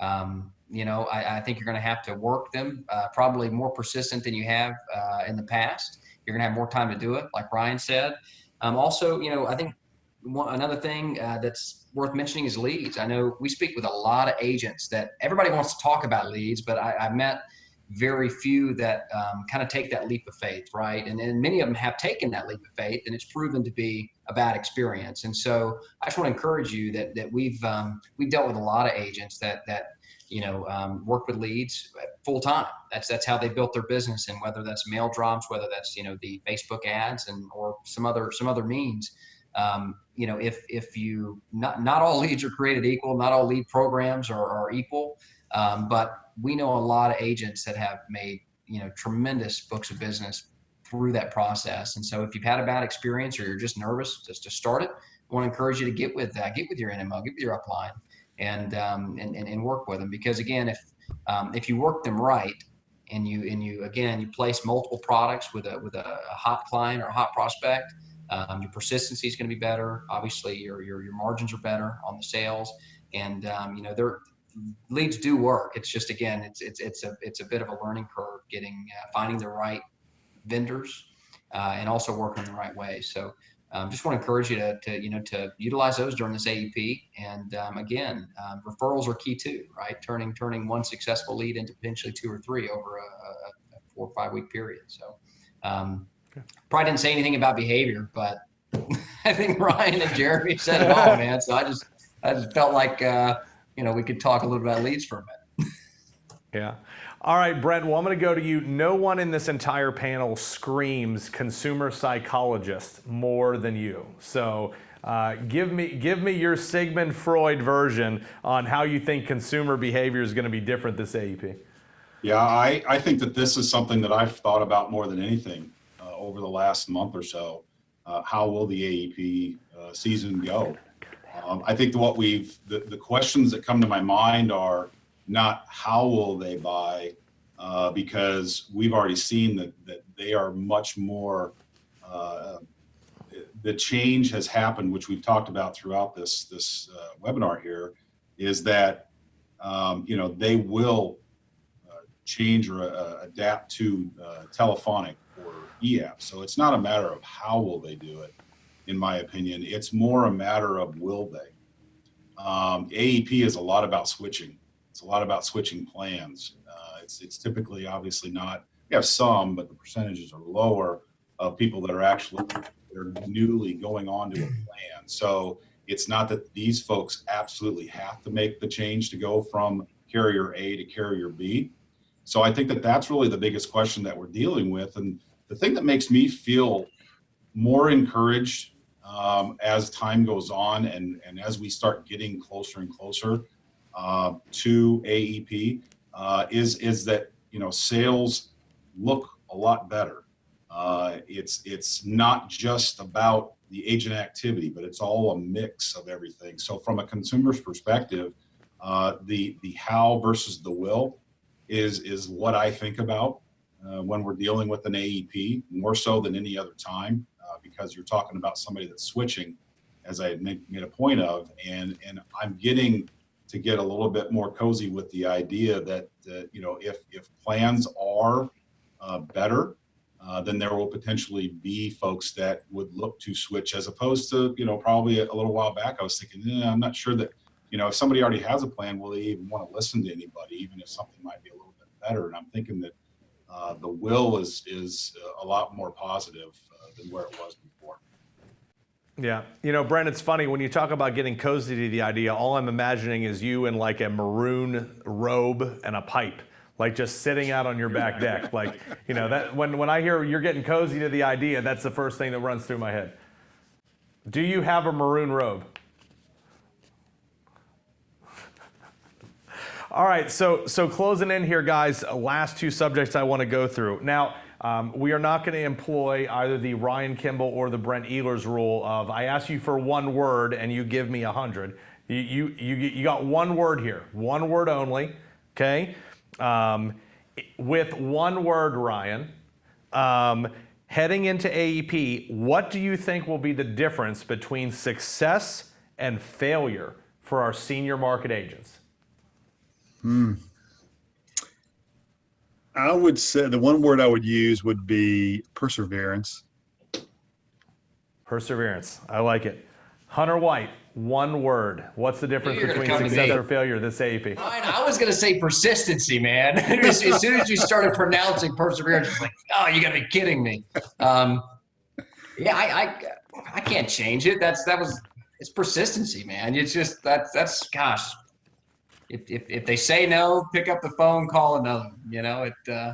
I think you're going to have to work them probably more persistent than you have in the past. You're going to have more time to do it, like Ryan said. Also, I think another thing that's worth mentioning is leads. I know we speak with a lot of agents that everybody wants to talk about leads, but I've met very few that kind of take that leap of faith, right? And many of them have taken that leap of faith, and it's proven to be a bad experience. And so I just want to encourage you that we've dealt with a lot of agents that work with leads full time. That's how they built their business, and whether that's mail drops, whether that's the Facebook ads, or some other means. If you not all leads are created equal, not all lead programs are equal, but we know a lot of agents that have made tremendous books of business through that process. And so if you've had a bad experience or you're just nervous just to start it, I want to encourage you to get with your NMO, get with your upline, and work with them. Because again, if you work them right and you place multiple products with a hot client or a hot prospect, your persistency is going to be better. Obviously, your margins are better on the sales, and their leads do work. It's just it's a bit of a learning curve finding the right vendors and also working the right way. So just want to encourage you to utilize those during this AEP. And again, referrals are key too, right? Turning one successful lead into potentially 2 or 3 over a 4 or 5 week period. So. Probably didn't say anything about behavior, but I think Ryan and Jeremy said it all, man. So I just felt like we could talk a little about leads for a minute. Yeah. All right, Brent. Well, I'm going to go to you. No one in this entire panel screams consumer psychologist more than you. So give me your Sigmund Freud version on how you think consumer behavior is going to be different this AEP. Yeah, I think that this is something that I've thought about more than anything over the last month or so. How will the AEP season go? I think the questions that come to my mind are not how will they buy, because we've already seen that they are much more, the change has happened, which we've talked about throughout this webinar here, is that they will change or adapt to telephonic or e-app. So it's not a matter of how will they do it, in my opinion. It's more a matter of will they. AEP is a lot about switching. It's a lot about switching plans. It's typically obviously not, we have some, but the percentages are lower of people that are newly going on to a plan. So it's not that these folks absolutely have to make the change to go from carrier A to carrier B. So I think that that's really the biggest question that we're dealing with. And the thing that makes me feel more encouraged as time goes on and as we start getting closer and closer to AEP is that, sales look a lot better. It's not just about the agent activity, but it's all a mix of everything. So from a consumer's perspective, the how versus the will is what I think about when we're dealing with an AEP, more so than any other time, because you're talking about somebody that's switching, as I made a point of, and I'm getting to get a little bit more cozy with the idea that, if plans are better, then there will potentially be folks that would look to switch, as opposed to, probably a little while back, I was thinking, I'm not sure that, if somebody already has a plan, will they even want to listen to anybody, even if something might be a little bit better? And I'm thinking that the will is a lot more positive than where it was before. Yeah. Brent, it's funny when you talk about getting cozy to the idea, all I'm imagining is you in like a maroon robe and a pipe, like just sitting out on your back deck. Like, that when I hear you're getting cozy to the idea, that's the first thing that runs through my head. Do you have a maroon robe? All right, so closing in here, guys, last two subjects I want to go through. Now, we are not going to employ either the Ryan Kimball or the Brent Ehlers rule of I ask you for one word and you give me 100. You got one word here, one word only, okay? With one word, Ryan, heading into AEP, what do you think will be the difference between success and failure for our senior market agents? I would say the one word I would use would be perseverance. Perseverance. I like it. Hunter White, one word. What's the difference You're gonna between come to success me. or failure this AEP? I was going to say persistency, man. As soon as you started pronouncing perseverance, it's like, oh, you got to be kidding me. Yeah, I can't change it. It's persistency, man. It's just that's gosh. If they say no, pick up the phone, call another.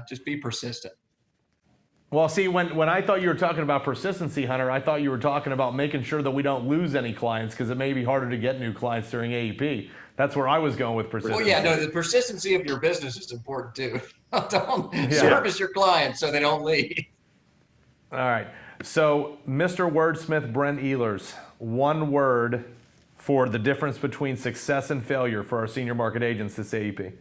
Just be persistent. Well, see, when I thought you were talking about persistency, Hunter, I thought you were talking about making sure that we don't lose any clients because it may be harder to get new clients during AEP. That's where I was going with persistency. Well, yeah, no, the persistency of your business is important too. Don't service your clients so they don't leave. All right. So, Mr. Wordsmith, Brent Ehlers, one word for the difference between success and failure for our senior market agents this AEP.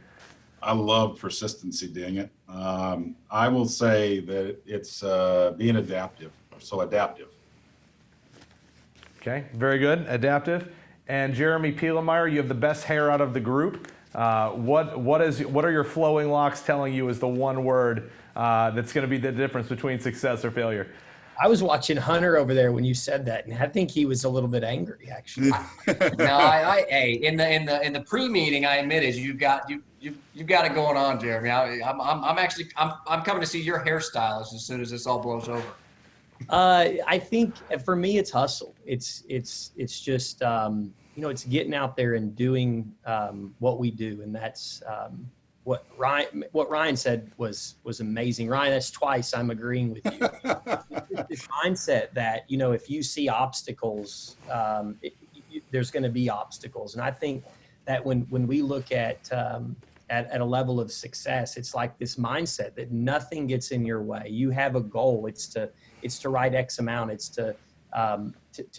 I love persistency, dang it. I will say that it's being adaptive, so adaptive. Okay, very good, adaptive. And Jeremy Pielemeyer, you have the best hair out of the group. What are your flowing locks telling you is the one word that's going to be the difference between success or failure? I was watching Hunter over there when you said that, and I think he was a little bit angry, actually. No, hey, in the pre-meeting, I admitted you've got it going on, Jeremy. I'm coming to see your hairstylist as soon as this all blows over. I think for me, it's hustle. It's just it's getting out there and doing what we do, and that's what Ryan said was amazing. Ryan, that's twice I'm agreeing with you. This mindset that if you see obstacles, there's going to be obstacles, and I think that when we look at a level of success, it's like this mindset that nothing gets in your way. You have a goal. It's to write X amount. It's to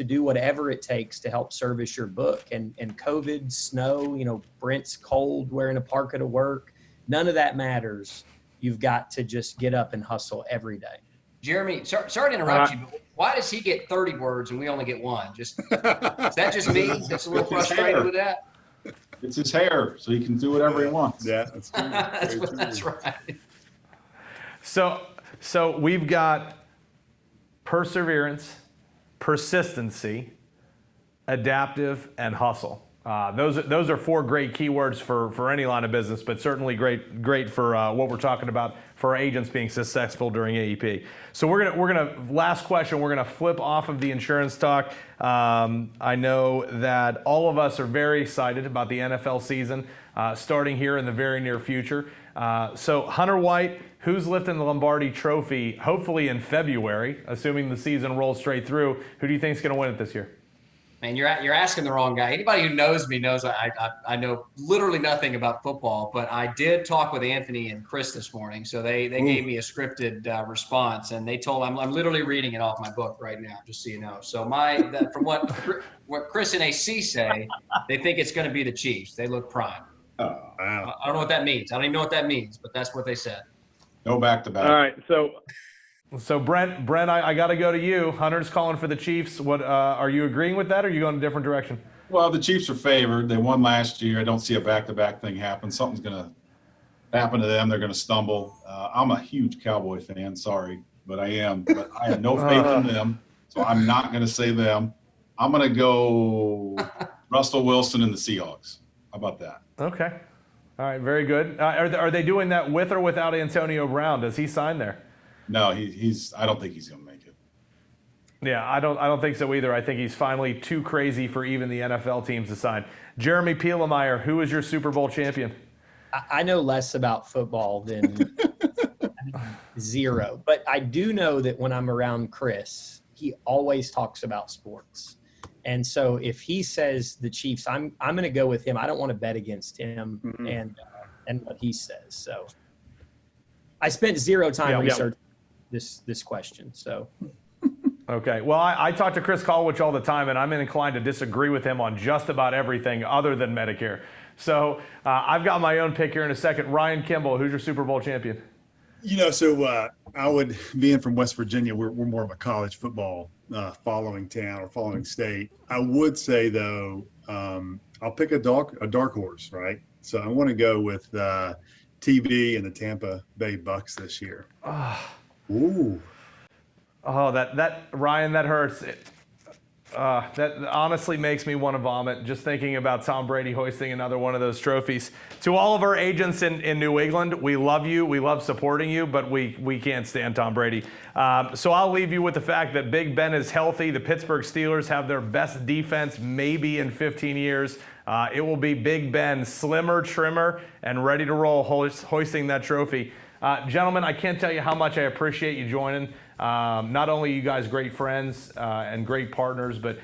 do whatever it takes to help service your book. And COVID, snow, Brent's cold, wearing a parka to work. None of that matters. You've got to just get up and hustle every day. Jeremy, sorry to interrupt you, but why does he get 30 words and we only get one? Is that just me that's a little frustrated with that? It's his hair, so he can do whatever he wants. Yeah, that's true. That's right. So we've got perseverance, persistency, adaptive, and hustle. Those are four great keywords for any line of business, but certainly great for what we're talking about for our agents being successful during AEP. So we're gonna last question. We're gonna flip off of the insurance talk. I know that all of us are very excited about the NFL season starting here in the very near future. So Hunter White, who's lifting the Lombardi Trophy? Hopefully in February, assuming the season rolls straight through. Who do you think is going to win it this year? Man, you're asking the wrong guy. Anybody who knows me knows I know literally nothing about football, but I did talk with Anthony and Chris this morning. So they gave me a scripted response, and they told I'm literally reading it off my book right now, just so you know. So from what Chris and AC say, they think it's going to be the Chiefs. They look prime. Oh, Wow. I don't know what that means. I don't even know what that means, but that's what they said. no back-to-back. All right, so Brent, I got to go to you. Hunter's calling for the Chiefs. What are you agreeing with that, or are you going a different direction? Well, the Chiefs are favored. They won last year. I don't see a back-to-back thing happen. Something's going to happen to them. They're going to stumble. I'm a huge Cowboy fan. Sorry, but I am. But I have no faith in them, so I'm not going to say them. I'm going to go Russell Wilson and the Seahawks. How about that? Okay. All right, very good. Are they doing that with or without Antonio Brown? Does he sign there? No, he's. I don't think he's going to make it. Yeah, I don't think so either. I think he's finally too crazy for even the NFL teams to sign. Jeremy Pielemeyer, who is your Super Bowl champion? I know less about football than zero, but I do know that when I'm around Chris, he always talks about sports. And so if he says the Chiefs, I'm going to go with him. I don't want to bet against him and what he says. So I spent zero time researching this question. So. Okay. Well, I talk to Chris Colwich all the time, and I'm inclined to disagree with him on just about everything other than Medicare. So I've got my own pick here in a second. Ryan Kimball, who's your Super Bowl champion? I would, being from West Virginia, we're more of a college football following town or following state. I would say, though, I'll pick a dark horse, right? So I want to go with TB and the Tampa Bay Bucks this year. Ooh. Oh, that Ryan, that hurts. That honestly makes me want to vomit just thinking about Tom Brady hoisting another one of those trophies. To all of our agents in New England, we love you. We love supporting you, but we can't stand Tom Brady. So I'll leave you with the fact that Big Ben is healthy. The Pittsburgh Steelers have their best defense maybe in 15 years. It will be Big Ben, slimmer, trimmer, and ready to roll, hoisting that trophy. Gentlemen, I can't tell you how much I appreciate you joining. Not only you guys great friends and great partners, but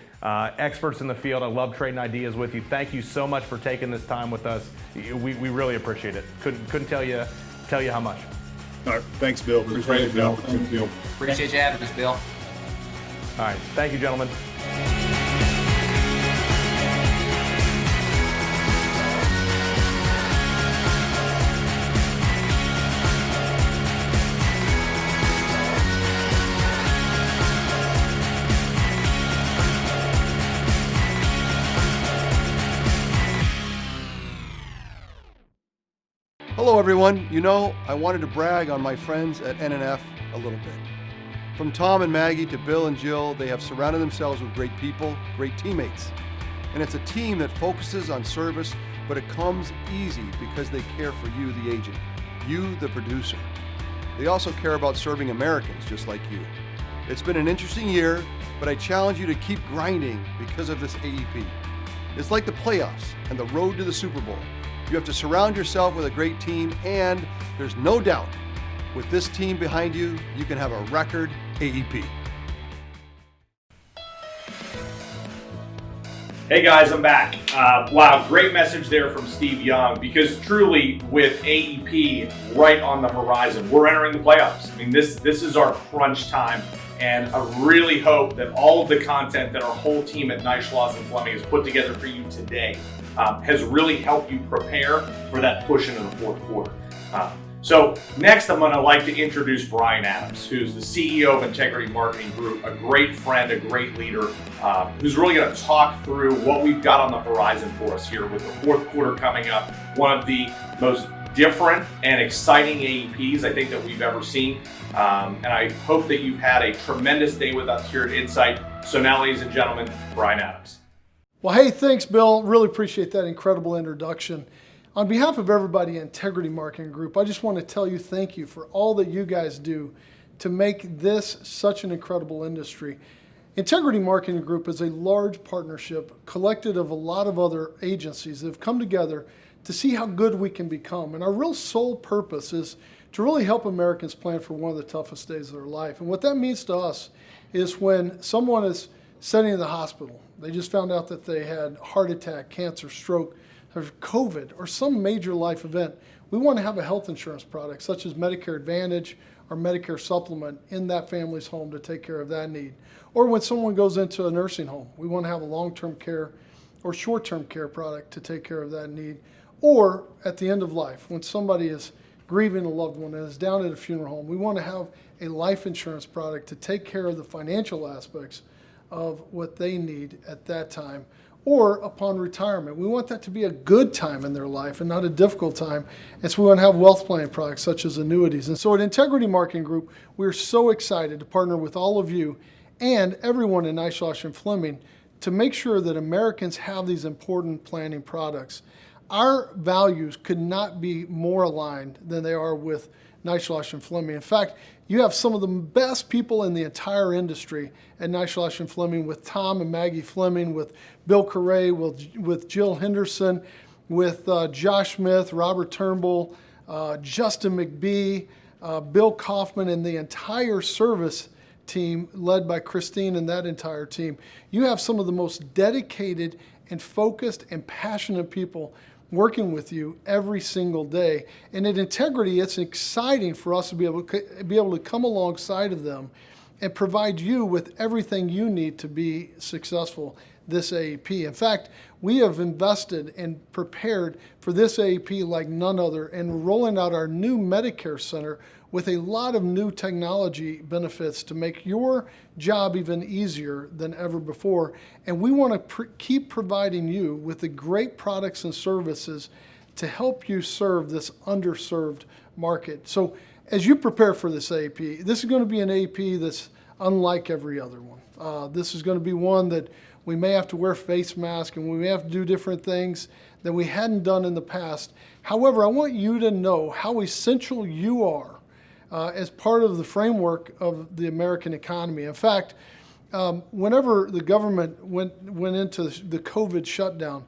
experts in the field. I love trading ideas with you. Thank you so much for taking this time with us. We really appreciate it. Couldn't tell you how much. All right. Thanks, Bill. Appreciate it, Bill. Thank you. Appreciate you having us, Bill. All right. Thank you, gentlemen. Hello everyone. I wanted to brag on my friends at NNF a little bit. From Tom and Maggie to Bill and Jill, they have surrounded themselves with great people, great teammates. And it's a team that focuses on service, but it comes easy because they care for you, the agent, you, the producer. They also care about serving Americans just like you. It's been an interesting year, but I challenge you to keep grinding because of this AEP. It's like the playoffs and the road to the Super Bowl. You have to surround yourself with a great team, and there's no doubt, with this team behind you, you can have a record AEP. Hey guys, I'm back. Wow, great message there from Steve Young, because truly with AEP right on the horizon, we're entering the playoffs. I mean, this is our crunch time, and I really hope that all of the content that our whole team at Neishloss and Fleming has put together for you today has really helped you prepare for that push into the fourth quarter. So next, I'm going to like to introduce Brian Adams, who's the CEO of Integrity Marketing Group, a great friend, a great leader, who's really going to talk through what we've got on the horizon for us here with the fourth quarter coming up. One of the most different and exciting AEPs I think that we've ever seen. And I hope that you've had a tremendous day with us here at Insight. So now, ladies and gentlemen, Brian Adams. Well, hey, thanks, Bill. Really appreciate that incredible introduction. On behalf of everybody at Integrity Marketing Group, I just want to tell you thank you for all that you guys do to make this such an incredible industry. Integrity Marketing Group is a large partnership collected of a lot of other agencies that have come together to see how good we can become. And our real sole purpose is to really help Americans plan for one of the toughest days of their life. And what that means to us is when someone is sitting in the hospital, they just found out that they had heart attack, cancer, stroke, or COVID, or some major life event, we want to have a health insurance product such as Medicare Advantage or Medicare Supplement in that family's home to take care of that need. Or when someone goes into a nursing home, we want to have a long-term care or short-term care product to take care of that need. Or at the end of life, when somebody is grieving a loved one and is down at a funeral home, we want to have a life insurance product to take care of the financial aspects of what they need at that time. or upon retirement. We want that to be a good time in their life and not a difficult time. And so we want to have wealth planning products such as annuities. And so at Integrity Marketing Group, we're so excited to partner with all of you and everyone in Neislosh and Fleming to make sure that Americans have these important planning products. Our values could not be more aligned than they are with Neislosh and Fleming. In fact, you have some of the best people in the entire industry at Neislosh and Fleming, with Tom and Maggie Fleming, with Bill Correa, with Jill Henderson, with Josh Smith, Robert Turnbull, Justin McBee, Bill Kaufman, and the entire service team led by Christine and that entire team. You have some of the most dedicated and focused and passionate people working with you every single day. And at Integrity, it's exciting for us to be able to come alongside of them and provide you with everything you need to be successful this AEP. In fact, we have invested and prepared for this AEP like none other, and rolling out our new Medicare Center with a lot of new technology benefits to make your job even easier than ever before. And we want to keep providing you with the great products and services to help you serve this underserved market. So as you prepare for this AEP, this is going to be an AEP that's unlike every other one. This is going to be one that we may have to wear face masks and we may have to do different things that we hadn't done in the past. However, I want you to know how essential you are as part of the framework of the American economy. In fact, whenever the government went into the COVID shutdown,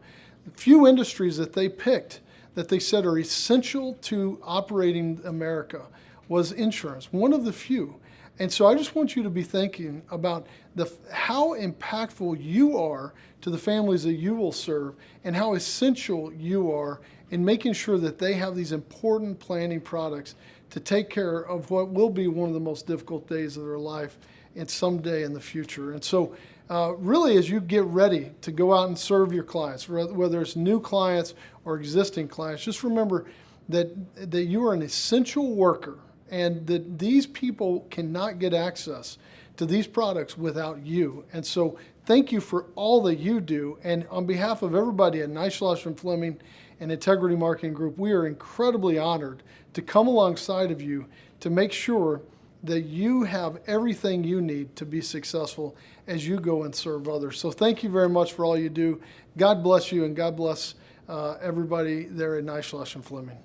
a few industries that they picked that they said are essential to operating America was insurance, one of the few. And so I just want you to be thinking about how impactful you are to the families that you will serve and how essential you are in making sure that they have these important planning products to take care of what will be one of the most difficult days of their life and someday in the future. And so really, as you get ready to go out and serve your clients, whether it's new clients or existing clients, just remember that you are an essential worker and that these people cannot get access to these products without you. And so thank you for all that you do. And on behalf of everybody at Neislosh and Fleming and Integrity Marketing Group, we are incredibly honored to come alongside of you to make sure that you have everything you need to be successful as you go and serve others. So thank you very much for all you do. God bless you, and God bless everybody there at Neislosh and Fleming.